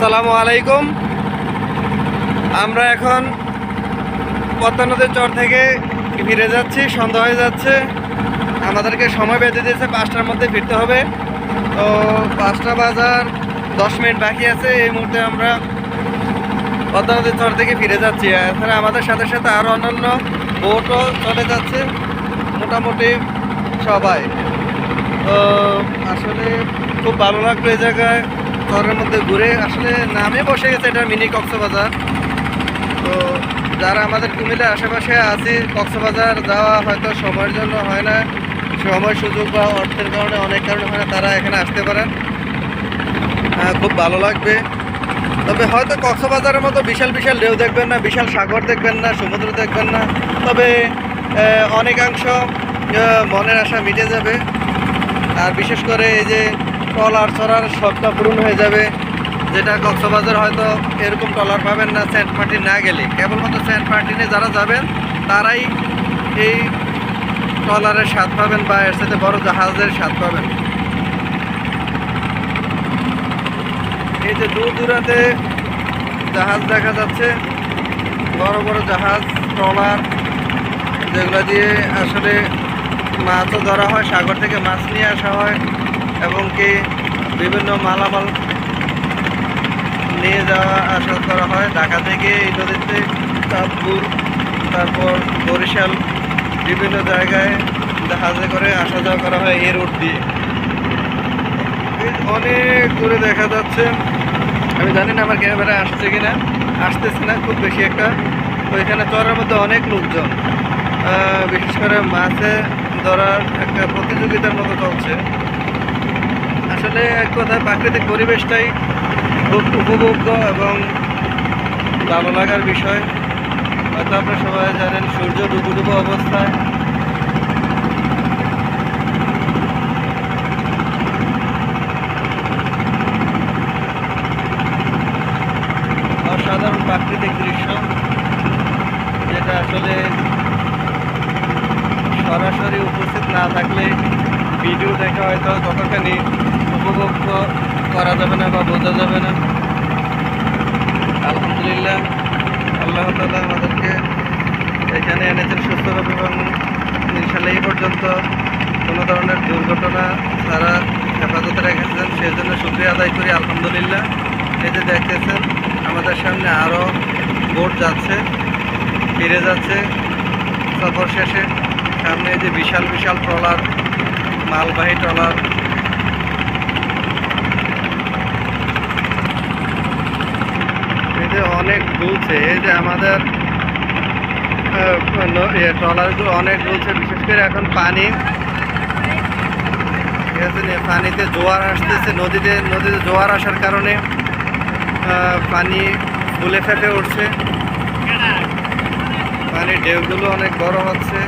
আসসালামু আলাইকুম। আমরা এখন পদ্মা নদীর চর থেকে ফিরে যাচ্ছি। সন্ধ্যা হয়ে যাচ্ছে, আমাদেরকে সময় বেঁধে দিয়েছে 5টার মধ্যে ফিরতে হবে। তো 5টা বাজার 10 মিনিট বাকি আছে। এই মুহূর্তে আমরা পদ্মা নদীর চর থেকে ফিরে যাচ্ছি। এছাড়া আমাদের সাথে সাথে আরও অন্যান্য বোটও চলে যাচ্ছে, মোটামুটি সবাই। তো আসলে খুব ভালো লাগলো এই জায়গায় চরের মধ্যে ঘুরে। আসলে নামে বসে গেছে, এটা মিনি কক্সবাজার। তো যারা আমাদের কুমিল্লার আশেপাশে আছে, কক্সবাজার যাওয়া হয়তো সময়ের জন্য হয় না, সময় সুযোগ বা অর্থের কারণে, অনেক কারণে হয় না, তারা এখানে আসতে পারেন। খুব ভালো লাগবে। তবে হয়তো কক্সবাজারের মতো বিশাল বিশাল ঢেউ দেখবেন না, বিশাল সাগর দেখবেন না, সমুদ্র দেখবেন না, তবে অনেকাংশ মনের আশা মিটে যাবে। আর বিশেষ করে এই যে ট্রলার চড়ার শখটা পূরণ হয়ে যাবে, যেটা কক্সবাজার হয়তো এরকম ট্রলার পাবেন না সেন্ট মার্টিন না গেলে। কেবলমাত্র সেন্ট মার্টিনে যারা যাবেন তারাই এই ট্রলারের স্বাদ পাবেন বা এর সাথে বড় জাহাজের স্বাদ পাবেন। এই যে দূর দূরান্তে জাহাজ দেখা যাচ্ছে, বড় বড় জাহাজ, ট্রলার, যেগুলো দিয়ে আসলে মাছও ধরা হয়, সাগর থেকে মাছ নিয়ে আসা হয় এবং কি বিভিন্ন মালামাল নিয়ে যাওয়া আসা করা হয় ঢাকা থেকে এই নদীতে। চাঁদপুর, তারপর বরিশাল, বিভিন্ন জায়গায় জাহাজে করে আসা যাওয়া করা হয় এই রুট দিয়ে। অনেক দূরে দেখা যাচ্ছে, আমি জানি না আমার ক্যামেরা আসছে কিনা, আসতেছে না খুব বেশি একটা। ওইখানে চরের মধ্যে অনেক লোকজন, বিশেষ করে মাছে ধরার একটা প্রতিযোগিতার মতো চলছে। আসলে এক কথায় প্রাকৃতিক পরিবেশটাই খুব উপভোগ্য এবং ভালো লাগার বিষয়। হয়তো আপনারা সবাই জানেন সূর্য ডুবো ডুবো অবস্থায়। অসাধারণ প্রাকৃতিক দৃশ্য, যেটা আসলে সরাসরি উপস্থিত না থাকলে ভিডিও দেখে হয়তো ততখানি উপভোগ করা যাবে না বা বোঝা যাবে না। আলহামদুলিল্লাহ, আল্লাহ তাআলা আমাদেরকে এখানে এনেছেন সুস্থভাবে এবং ইনশাআল্লাহ এই পর্যন্ত কোনো ধরনের দুর্ঘটনা ছাড়া হেফাজতে রেখেছেন, সেই জন্য শুকরিয়া আদায় করি। আলহামদুলিল্লাহ। এই যে দেখতেছেন আমাদের সামনে আরও বোট যাচ্ছে, ফিরে যাচ্ছে সফর শেষে। সামনে এই যে বিশাল বিশাল ট্রলার, মালবাহী ট্রলার। এই যে অনেক দুলছে, এই যে আমাদের ট্রলারগুলো অনেক দুলছে, বিশেষ করে এখন পানি, ঠিক আছে, পানিতে জোয়ার আসতেছে, নদীতে জোয়ার আসার কারণে পানি ফুলে ফেপে উঠছে, পানির ঢেউগুলো অনেক বড় হচ্ছে।